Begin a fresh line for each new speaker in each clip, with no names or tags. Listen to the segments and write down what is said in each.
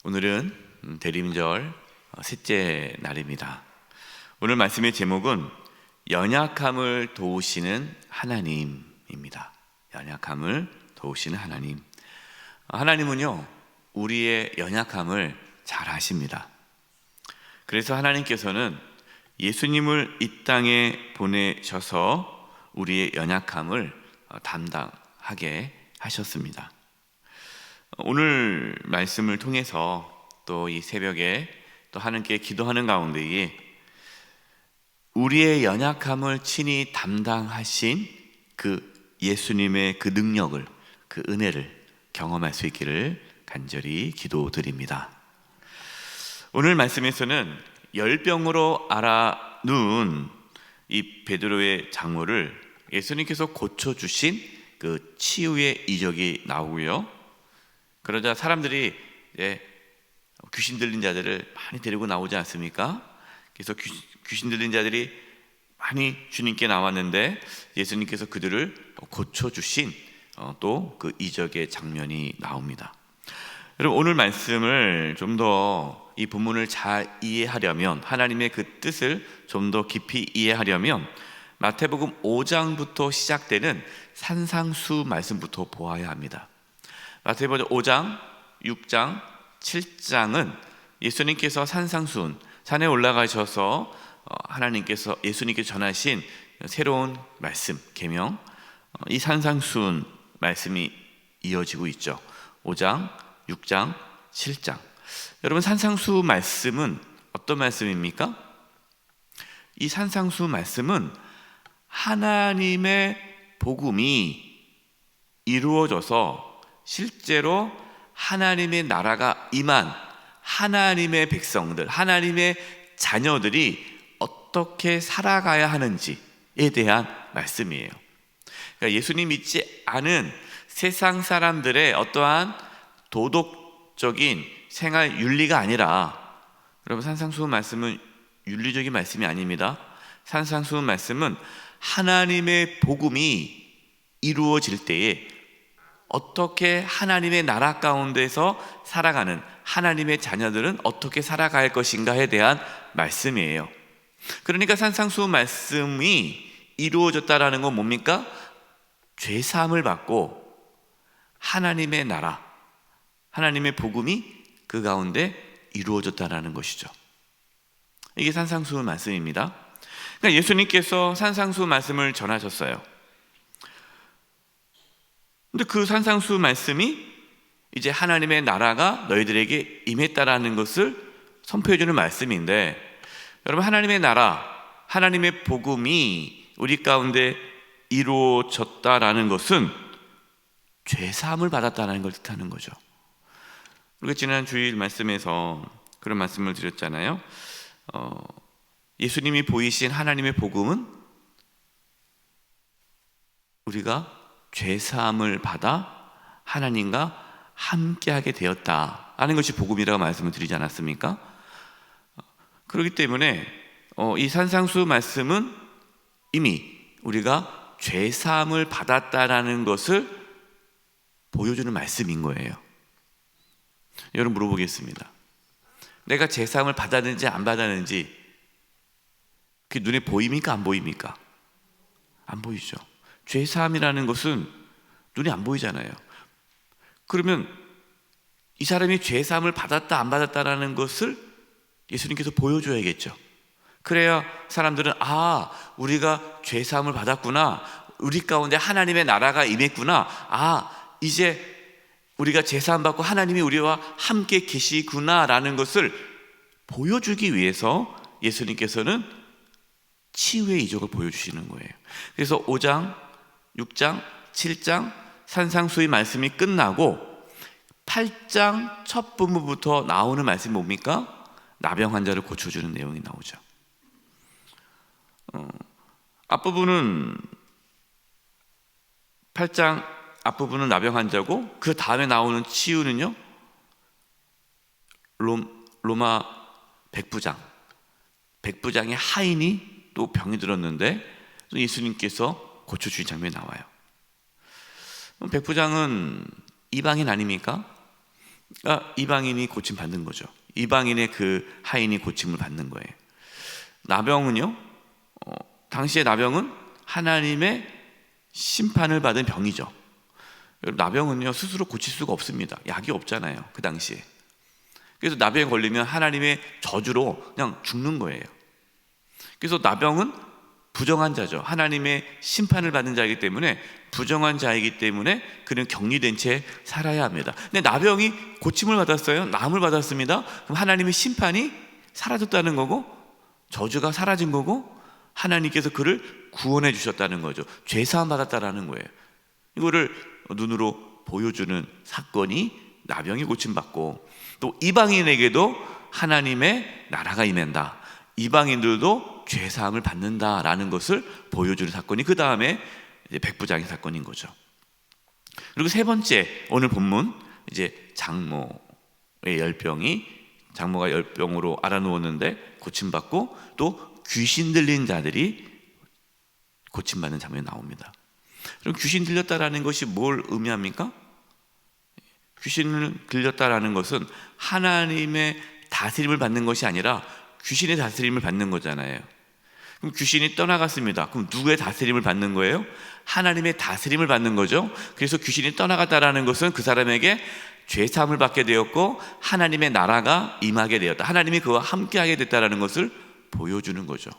오늘은 대림절 셋째 날입니다. 오늘 말씀의 제목은 연약함을 도우시는 하나님입니다. 연약함을 도우시는 하나님. 하나님은요, 우리의 연약함을 잘 아십니다. 그래서 하나님께서는 예수님을 이 땅에 보내셔서 우리의 연약함을 담당하게 하셨습니다. 오늘 말씀을 통해서 또 이 새벽에 또 하나님께 기도하는 가운데에 우리의 연약함을 친히 담당하신 그 예수님의 그 능력을, 그 은혜를 경험할 수 있기를 간절히 기도드립니다. 오늘 말씀에서는 열병으로 앓아누운 이 베드로의 장모를 예수님께서 고쳐주신 그 치유의 이적이 나오고요. 그러자 사람들이 귀신 들린 자들을 많이 데리고 나오지 않습니까? 그래서 귀신 들린 자들이 많이 주님께 나왔는데 예수님께서 그들을 고쳐주신 또 그 이적의 장면이 나옵니다. 여러분, 오늘 말씀을 좀 더 이 본문을 잘 이해하려면, 하나님의 그 뜻을 좀 더 깊이 이해하려면 마태복음 5장부터 시작되는 산상수 말씀부터 보아야 합니다. 마태복음 5장, 6장, 7장은 예수님께서 산상수훈, 산에 올라가셔서 예수님께서 전하신 새로운 말씀, 계명, 이 산상수훈 말씀이 이어지고 있죠. 5장, 6장, 7장. 여러분, 산상수 말씀은 어떤 말씀입니까? 이 산상수 말씀은 하나님의 복음이 이루어져서 실제로 하나님의 나라가 임한 하나님의 백성들, 하나님의 자녀들이 어떻게 살아가야 하는지에 대한 말씀이에요. 그러니까 예수님 믿지 않은 세상 사람들의 어떠한 도덕적인 생활 윤리가 아니라, 여러분, 산상수훈 말씀은 윤리적인 말씀이 아닙니다. 산상수훈 말씀은 하나님의 복음이 이루어질 때에 어떻게 하나님의 나라 가운데서 살아가는 하나님의 자녀들은 어떻게 살아갈 것인가에 대한 말씀이에요. 그러니까 산상수훈 말씀이 이루어졌다라는 건 뭡니까? 죄사함을 받고 하나님의 나라, 하나님의 복음이 그 가운데 이루어졌다라는 것이죠. 이게 산상수훈 말씀입니다. 그러니까 예수님께서 산상수훈 말씀을 전하셨어요. 근데 그 산상수 말씀이 이제 하나님의 나라가 너희들에게 임했다라는 것을 선포해주는 말씀인데, 여러분, 하나님의 나라, 하나님의 복음이 우리 가운데 이루어졌다라는 것은 죄사함을 받았다는 걸 뜻하는 거죠. 우리가 지난 주일 말씀에서 그런 말씀을 드렸잖아요. 예수님이 보이신 하나님의 복음은 우리가 죄사함을 받아 하나님과 함께하게 되었다라는 것이 복음이라고 말씀을 드리지 않았습니까? 그렇기 때문에 이 산상수 말씀은 이미 우리가 죄사함을 받았다라는 것을 보여주는 말씀인 거예요. 여러분, 물어보겠습니다. 내가 죄사함을 받았는지 안 받았는지 그게 눈에 보입니까? 안 보입니까? 안 보이죠. 죄사함이라는 것은 눈에 안 보이잖아요. 그러면 이 사람이 죄사함을 받았다 안 받았다라는 것을 예수님께서 보여줘야겠죠. 그래야 사람들은 우리가 죄사함을 받았구나, 우리 가운데 하나님의 나라가 임했구나, 이제 우리가 죄사함 받고 하나님이 우리와 함께 계시구나라는 것을 보여주기 위해서 예수님께서는 치유의 이적을 보여주시는 거예요. 그래서 5장, 6장, 7장 산상수의 말씀이 끝나고 8장 첫 부분부터 나오는 말씀이 뭡니까? 나병 환자를 고쳐주는 내용이 나오죠. 앞부분은 8장 앞부분은 나병 환자고, 그 다음에 나오는 치유는요, 로마 백부장의 하인이 또 병이 들었는데 예수님께서 고쳐주신 장면이 나와요. 백부장은 이방인 아닙니까? 이방인이 고침 받는 거죠. 이방인의 그 하인이 고침을 받는 거예요. 나병은요, 당시의 나병은 하나님의 심판을 받은 병이죠. 나병은요 스스로 고칠 수가 없습니다. 약이 없잖아요, 그 당시에. 그래서 나병에 걸리면 하나님의 저주로 그냥 죽는 거예요. 그래서 나병은 부정한 자죠. 하나님의 심판을 받는 자이기 때문에, 부정한 자이기 때문에 그는 격리된 채 살아야 합니다. 근데 나병이 고침을 받았어요. 나음을 받았습니다. 그럼 하나님의 심판이 사라졌다는 거고, 저주가 사라진 거고, 하나님께서 그를 구원해 주셨다는 거죠. 죄사함 받았다라는 거예요. 이거를 눈으로 보여주는 사건이 나병이 고침받고, 또 이방인에게도 하나님의 나라가 임한다, 이방인들도 죄사함을 받는다라는 것을 보여주는 사건이 그 다음에 백부장의 사건인 거죠. 그리고 세 번째, 오늘 본문 이제 장모가 열병으로 알아누웠는데 고침받고, 또 귀신 들린 자들이 고침받는 장면이 나옵니다. 그럼 귀신 들렸다라는 것이 뭘 의미합니까? 귀신을 들렸다라는 것은 하나님의 다스림을 받는 것이 아니라 귀신의 다스림을 받는 거잖아요. 그럼 귀신이 떠나갔습니다. 그럼 누구의 다스림을 받는 거예요? 하나님의 다스림을 받는 거죠. 그래서 귀신이 떠나갔다라는 것은 그 사람에게 죄사함을 받게 되었고 하나님의 나라가 임하게 되었다, 하나님이 그와 함께하게 됐다라는 것을 보여주는 거죠.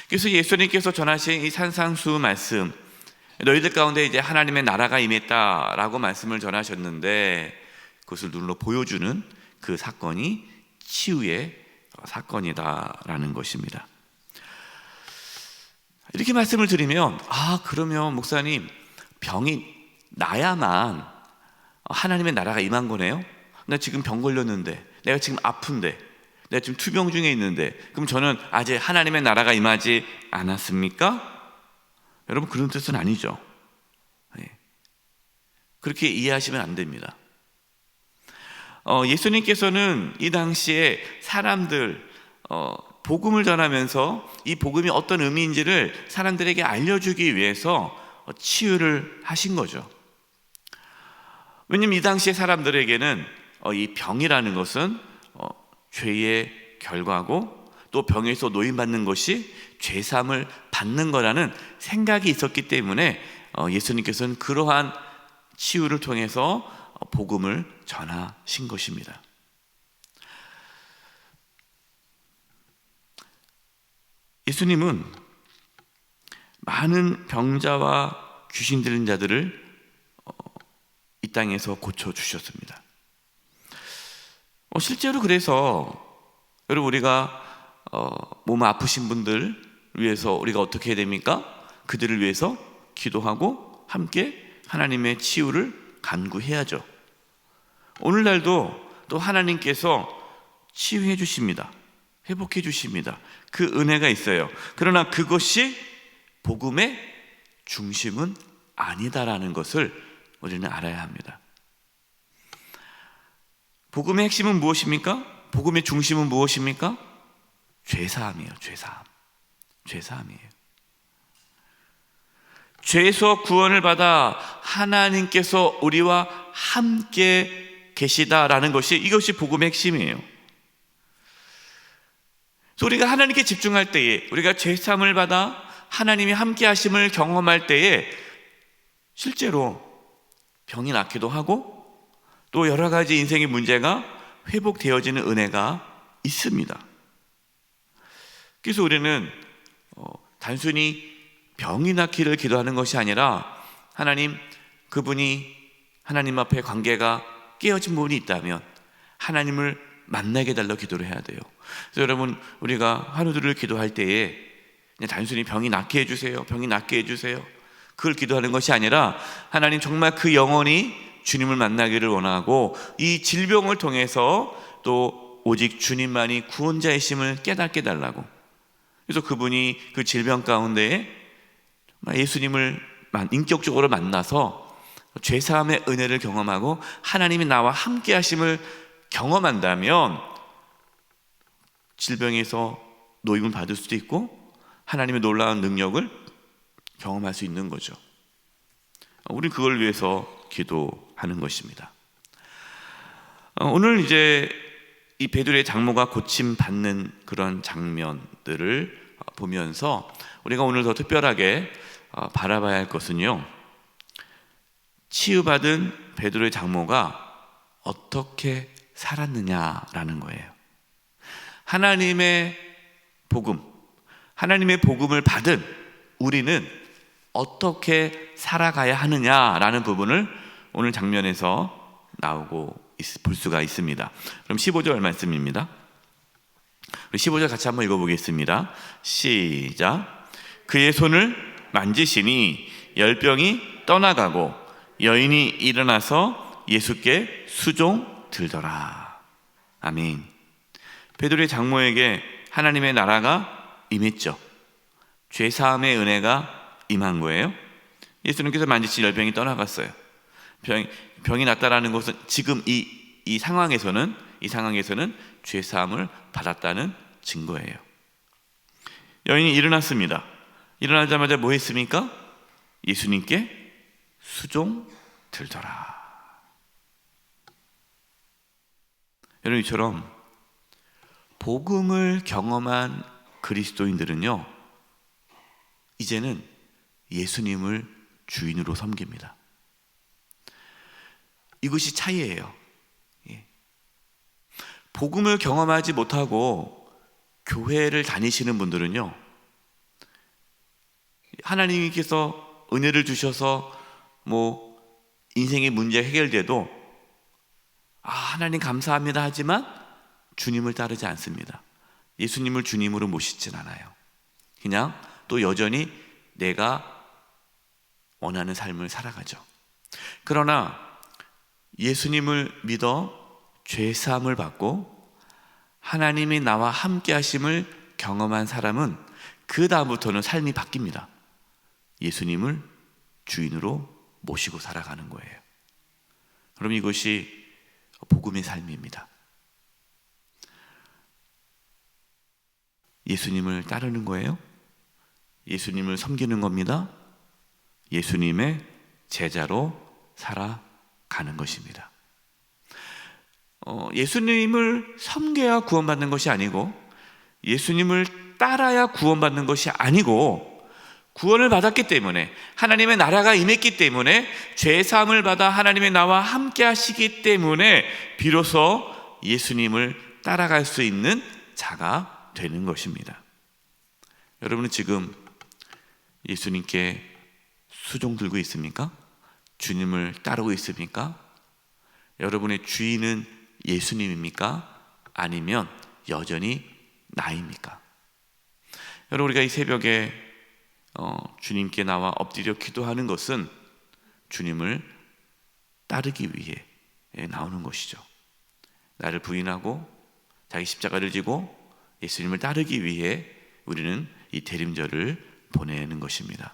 그래서 예수님께서 전하신 이 산상수 말씀, 너희들 가운데 이제 하나님의 나라가 임했다라고 말씀을 전하셨는데, 그것을 눈으로 보여주는 그 사건이 치유의 사건이다라는 것입니다. 이렇게 말씀을 드리면, 그러면 목사님, 병이 나야만 하나님의 나라가 임한 거네요? 나 지금 병 걸렸는데, 내가 지금 아픈데, 내가 지금 투병 중에 있는데, 그럼 저는 아직 하나님의 나라가 임하지 않았습니까? 여러분, 그런 뜻은 아니죠. 그렇게 이해하시면 안 됩니다. 예수님께서는 이 당시에 사람들 복음을 전하면서 이 복음이 어떤 의미인지를 사람들에게 알려주기 위해서 치유를 하신 거죠. 왜냐하면 이 당시에 사람들에게는 이 병이라는 것은 죄의 결과고, 또 병에서 노인받는 것이 죄사함을 받는 거라는 생각이 있었기 때문에 예수님께서는 그러한 치유를 통해서 복음을 전하신 것입니다. 예수님은 많은 병자와 귀신 들린 자들을 이 땅에서 고쳐주셨습니다. 실제로 그래서 여러분, 우리가 몸 아프신 분들 위해서 우리가 어떻게 해야 됩니까? 그들을 위해서 기도하고 함께 하나님의 치유를 간구해야죠. 오늘날도 또 하나님께서 치유해 주십니다. 회복해 주십니다. 그 은혜가 있어요. 그러나 그것이 복음의 중심은 아니다라는 것을 우리는 알아야 합니다. 복음의 핵심은 무엇입니까? 복음의 중심은 무엇입니까? 죄사함이에요. 죄사함이에요. 죄에서 구원을 받아 하나님께서 우리와 함께 계시다라는 것이, 이것이 복음의 핵심이에요. 그래서 우리가 하나님께 집중할 때에, 우리가 죄사함을 받아 하나님이 함께 하심을 경험할 때에 실제로 병이 낫기도 하고, 또 여러 가지 인생의 문제가 회복되어지는 은혜가 있습니다. 그래서 우리는 단순히 병이 낫기를 기도하는 것이 아니라, 하나님, 그분이 하나님 앞에 관계가 깨어진 부분이 있다면 하나님을 만나게 달라고 기도를 해야 돼요. 그래서 여러분, 우리가 환우들을 기도할 때에 그냥 단순히 병이 낫게 해주세요, 병이 낫게 해주세요, 그걸 기도하는 것이 아니라, 하나님, 정말 그 영혼이 주님을 만나기를 원하고, 이 질병을 통해서 또 오직 주님만이 구원자이심을 깨닫게 달라고. 그래서 그분이 그 질병 가운데에 예수님을 인격적으로 만나서 죄사함의 은혜를 경험하고 하나님이 나와 함께 하심을 경험한다면 질병에서 노임을 받을 수도 있고 하나님의 놀라운 능력을 경험할 수 있는 거죠. 우리는 그걸 위해서 기도하는 것입니다. 오늘 이제 이 베드로의 장모가 고침 받는 그런 장면들을 보면서 우리가 오늘 더 특별하게 바라봐야 할 것은요, 치유받은 베드로의 장모가 어떻게 살았느냐라는 거예요. 하나님의 복음을 받은 우리는 어떻게 살아가야 하느냐라는 부분을 오늘 장면에서 볼 수가 있습니다. 그럼 15절 말씀입니다. 우리 15절 같이 한번 읽어보겠습니다. 시작. 그의 손을 만지시니 열병이 떠나가고 여인이 일어나서 예수께 수종 들더라. 아멘. 베드로의 장모에게 하나님의 나라가 임했죠. 죄사함의 은혜가 임한 거예요. 예수님께서 만지신 열병이 떠나갔어요. 병이 났다라는 것은 지금 이 상황에서는 죄사함을 받았다는 증거예요. 여인이 일어났습니다. 일어나자마자 뭐 했습니까? 예수님께 수종 들더라. 여러분, 이처럼 복음을 경험한 그리스도인들은요, 이제는 예수님을 주인으로 섬깁니다. 이것이 차이예요. 복음을 경험하지 못하고 교회를 다니시는 분들은요, 하나님께서 은혜를 주셔서 인생의 문제 해결돼도 하나님 감사합니다 하지만 주님을 따르지 않습니다. 예수님을 주님으로 모시진 않아요. 그냥 또 여전히 내가 원하는 삶을 살아가죠. 그러나 예수님을 믿어 죄사함을 받고 하나님이 나와 함께 하심을 경험한 사람은 그 다음부터는 삶이 바뀝니다. 예수님을 주인으로 모시고 살아가는 거예요. 그럼 이것이 복음의 삶입니다. 예수님을 따르는 거예요. 예수님을 섬기는 겁니다. 예수님의 제자로 살아가는 것입니다. 예수님을 섬겨야 구원받는 것이 아니고, 예수님을 따라야 구원받는 것이 아니고, 구원을 받았기 때문에, 하나님의 나라가 임했기 때문에, 죄사함을 받아 하나님의 나와 함께 하시기 때문에 비로소 예수님을 따라갈 수 있는 자가 되는 것입니다. 여러분은 지금 예수님께 수종 들고 있습니까? 주님을 따르고 있습니까? 여러분의 주인은 예수님입니까? 아니면 여전히 나입니까? 여러분, 우리가 이 새벽에 주님께 나와 엎드려 기도하는 것은 주님을 따르기 위해 나오는 것이죠. 나를 부인하고 자기 십자가를 지고 예수님을 따르기 위해 우리는 이 대림절을 보내는 것입니다.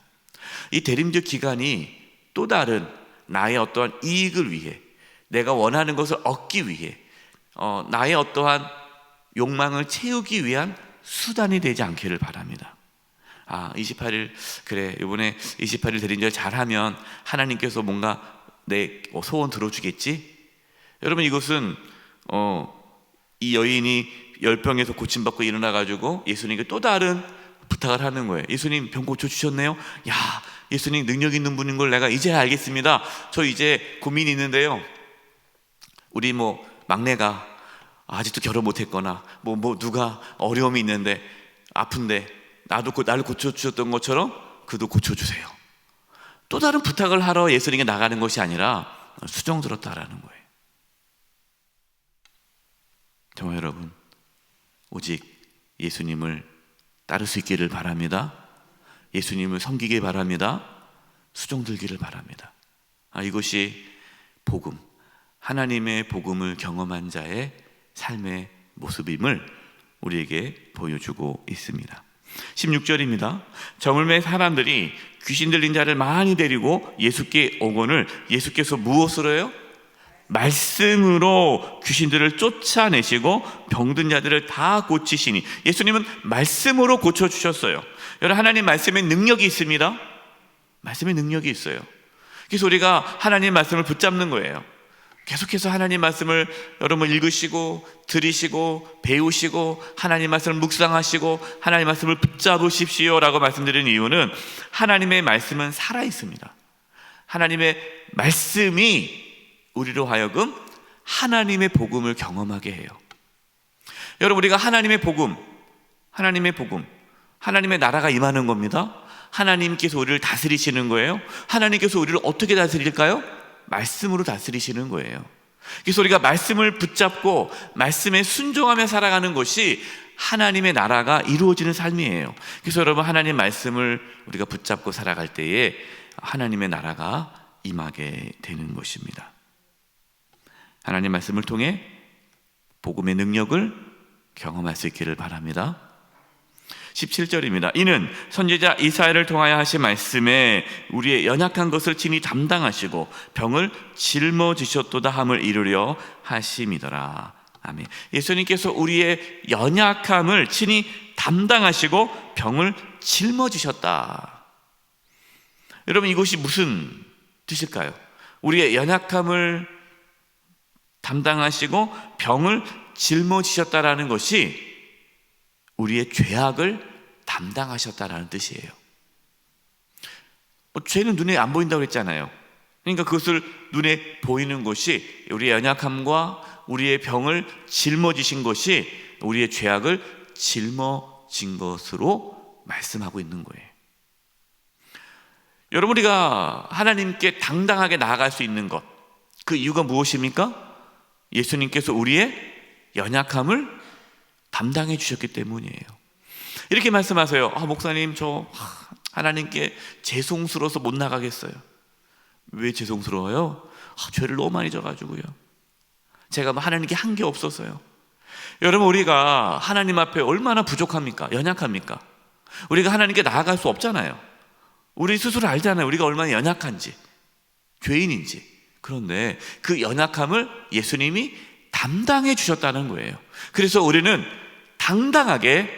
이 대림절 기간이 또 다른 나의 어떠한 이익을 위해, 내가 원하는 것을 얻기 위해, 나의 어떠한 욕망을 채우기 위한 수단이 되지 않기를 바랍니다. 28일, 그래, 이번에 28일 대림절 잘하면 하나님께서 뭔가 내 소원 들어주겠지? 여러분, 이것은 이 여인이 열병에서 고침받고 일어나가지고 예수님께 또 다른 부탁을 하는 거예요. 예수님, 병 고쳐주셨네요? 야, 예수님 능력 있는 분인 걸 내가 이제 알겠습니다. 저 이제 고민이 있는데요, 우리 막내가 아직도 결혼 못했거나 누가 어려움이 있는데 아픈데 나를 고쳐주셨던 것처럼 그도 고쳐주세요. 또 다른 부탁을 하러 예수님께 나가는 것이 아니라 수종 들었다라는 거예요. 정말 여러분, 오직 예수님을 따를 수 있기를 바랍니다. 예수님을 섬기길 바랍니다. 수종 들기를 바랍니다. 이것이 복음, 하나님의 복음을 경험한 자의 삶의 모습임을 우리에게 보여주고 있습니다. 16절입니다. 저물매 사람들이 귀신 들린 자를 많이 데리고 예수께 오거늘 예수께서 무엇으로 해요? 말씀으로 귀신들을 쫓아내시고 병든 자들을 다 고치시니, 예수님은 말씀으로 고쳐주셨어요. 여러분, 하나님 말씀에 능력이 있습니다. 말씀에 능력이 있어요. 그래서 우리가 하나님의 말씀을 붙잡는 거예요. 계속해서 하나님 말씀을 여러분 읽으시고 들으시고 배우시고 하나님 말씀을 묵상하시고 하나님 말씀을 붙잡으십시오 라고 말씀드리는 이유는 하나님의 말씀은 살아있습니다. 하나님의 말씀이 우리로 하여금 하나님의 복음을 경험하게 해요. 여러분, 우리가 하나님의 복음, 하나님의 나라가 임하는 겁니다. 하나님께서 우리를 다스리시는 거예요. 하나님께서 우리를 어떻게 다스릴까요? 말씀으로 다스리시는 거예요. 그래서 우리가 말씀을 붙잡고 말씀에 순종하며 살아가는 것이 하나님의 나라가 이루어지는 삶이에요. 그래서 여러분, 하나님 말씀을 우리가 붙잡고 살아갈 때에 하나님의 나라가 임하게 되는 것입니다. 하나님 말씀을 통해 복음의 능력을 경험할 수 있기를 바랍니다. 17절입니다. 이는 선지자 이사야를 통하여 하신 말씀에 우리의 연약한 것을 친히 담당하시고 병을 짊어지셨도다 함을 이루려 하심이더라. 아멘. 예수님께서 우리의 연약함을 친히 담당하시고 병을 짊어지셨다. 여러분, 이것이 무슨 뜻일까요? 우리의 연약함을 담당하시고 병을 짊어지셨다라는 것이 우리의 죄악을 담당하셨다라는 뜻이에요. 죄는 눈에 안 보인다고 했잖아요. 그러니까 그것을 눈에 보이는 것이 우리의 연약함과 우리의 병을 짊어지신 것이 우리의 죄악을 짊어진 것으로 말씀하고 있는 거예요. 여러분, 우리가 하나님께 당당하게 나아갈 수 있는 것, 그 이유가 무엇입니까? 예수님께서 우리의 연약함을 담당해 주셨기 때문이에요. 이렇게 말씀하세요. 목사님, 저 하나님께 죄송스러워서 못 나가겠어요. 왜 죄송스러워요? 죄를 너무 많이 져가지고요. 제가 하나님께 한 게 없어서요. 여러분, 우리가 하나님 앞에 얼마나 부족합니까? 연약합니까? 우리가 하나님께 나아갈 수 없잖아요. 우리 스스로 알잖아요. 우리가 얼마나 연약한지, 죄인인지. 그런데 그 연약함을 예수님이 담당해 주셨다는 거예요. 그래서 우리는 당당하게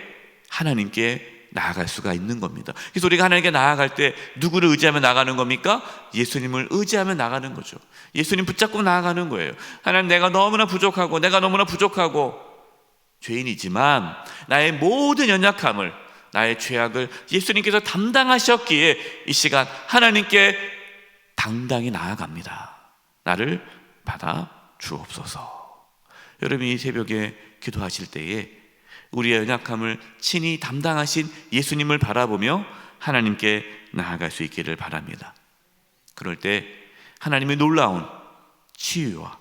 하나님께 나아갈 수가 있는 겁니다. 그래서 우리가 하나님께 나아갈 때 누구를 의지하며 나가는 겁니까? 예수님을 의지하며 나가는 거죠. 예수님 붙잡고 나아가는 거예요. 하나님, 내가 너무나 부족하고 죄인이지만 나의 모든 연약함을, 나의 죄악을 예수님께서 담당하셨기에 이 시간 하나님께 당당히 나아갑니다. 나를 받아 주옵소서. 여러분이 이 새벽에 기도하실 때에 우리의 연약함을 친히 담당하신 예수님을 바라보며 하나님께 나아갈 수 있기를 바랍니다. 그럴 때 하나님의 놀라운 치유와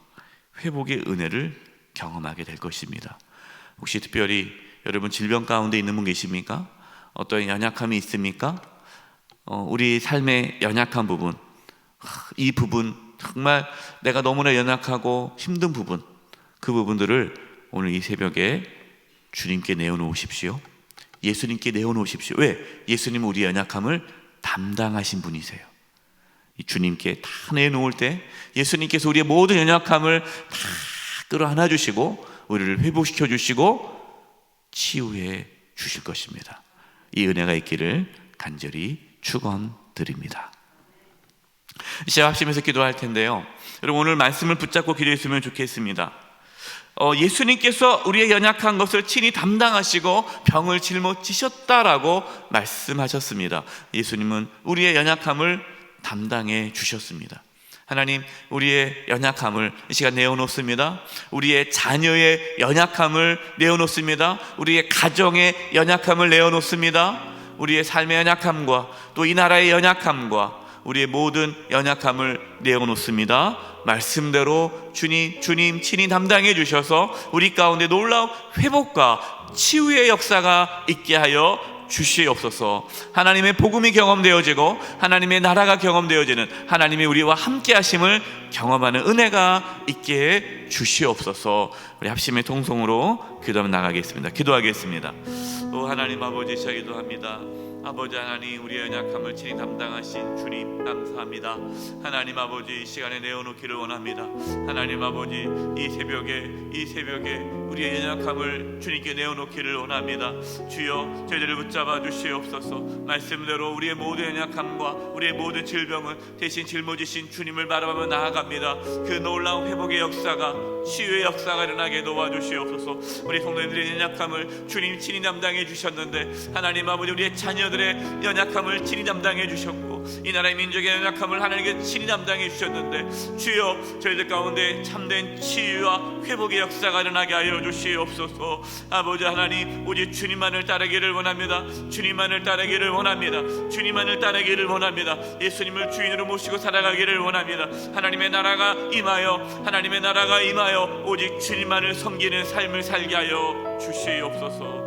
회복의 은혜를 경험하게 될 것입니다. 혹시 특별히 여러분 질병 가운데 있는 분 계십니까? 어떤 연약함이 있습니까? 우리 삶의 연약한 부분, 이 부분, 정말 내가 너무나 연약하고 힘든 부분, 그 부분들을 오늘 이 새벽에 주님께 내어놓으십시오. 예수님께 내어놓으십시오. 왜? 예수님은 우리의 연약함을 담당하신 분이세요. 이 주님께 다 내놓을 때 예수님께서 우리의 모든 연약함을 다 끌어안아 주시고 우리를 회복시켜 주시고 치유해 주실 것입니다. 이 은혜가 있기를 간절히 축원드립니다. 이제 합심해서 기도할 텐데요. 여러분, 오늘 말씀을 붙잡고 기도했으면 좋겠습니다. 예수님께서 우리의 연약한 것을 친히 담당하시고 병을 짊어지셨다라고 말씀하셨습니다. 예수님은 우리의 연약함을 담당해 주셨습니다. 하나님, 우리의 연약함을 이 시간 내어놓습니다. 우리의 자녀의 연약함을 내어놓습니다. 우리의 가정의 연약함을 내어놓습니다. 우리의 삶의 연약함과 또 이 나라의 연약함과 우리의 모든 연약함을 내어놓습니다. 말씀대로 주님 친히 담당해 주셔서 우리 가운데 놀라운 회복과 치유의 역사가 있게 하여 주시옵소서. 하나님의 복음이 경험되어지고 하나님의 나라가 경험되어지는 하나님이 우리와 함께 하심을 경험하는 은혜가 있게 해 주시옵소서. 우리 합심의 통성으로 기도하며 나가겠습니다. 기도하겠습니다. 오 하나님 아버지, 제가 기도합니다. 아버지 하나님, 우리의 연약함을 친히 담당하신 주님 감사합니다. 하나님 아버지, 이 시간에 내어놓기를 원합니다. 하나님 아버지, 이 새벽에 우리의 연약함을 주님께 내어놓기를 원합니다. 주여, 저희들을 붙잡아 주시옵소서. 말씀대로 우리의 모든 연약함과 우리의 모든 질병은 대신 짊어지신 주님을 바라보며 나아갑니다. 그 놀라운 회복의 역사가, 치유의 역사가 일어나게 도와주시옵소서. 우리 성도님들의 연약함을 주님 친히 담당해 주셨는데, 하나님 아버지, 우리의 자녀들의 연약함을 친히 담당해 주셨고, 이 나라의 민족의 연약함을 하나님께 친히 담당해 주셨는데, 주여, 저희들 가운데 참된 치유와 회복의 역사가 일어나게 하여 주시옵소서. 아버지 하나님, 오직 주님만을 따르기를 원합니다. 주님만을 따르기를 원합니다. 주님만을 따르기를 원합니다. 예수님을 주인으로 모시고 살아가기를 원합니다. 하나님의 나라가 임하여, 하나님의 나라가 임하여 오직 주님만을 섬기는 삶을 살게 하여 주시옵소서.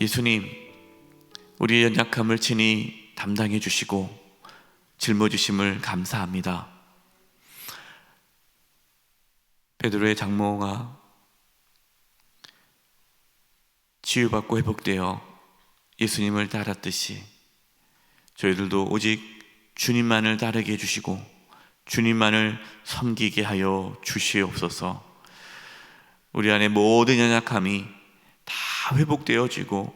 예수님, 우리의 연약함을 친히 담당해 주시고 짊어지심을 감사합니다. 베드로의 장모가 치유받고 회복되어 예수님을 따랐듯이 저희들도 오직 주님만을 따르게 해주시고 주님만을 섬기게 하여 주시옵소서. 우리 안에 모든 연약함이 다 회복되어지고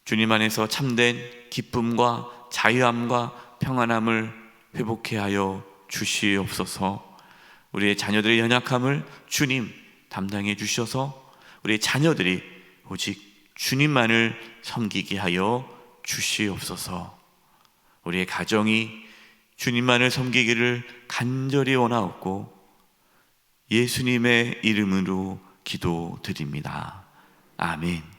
주님 안에서 참된 기쁨과 자유함과 평안함을 회복해 하여 주시옵소서. 우리의 자녀들의 연약함을 주님 담당해 주셔서 우리의 자녀들이 오직 주님만을 섬기게 하여 주시옵소서. 우리의 가정이 주님만을 섬기기를 간절히 원하옵고 예수님의 이름으로 기도드립니다. 아멘.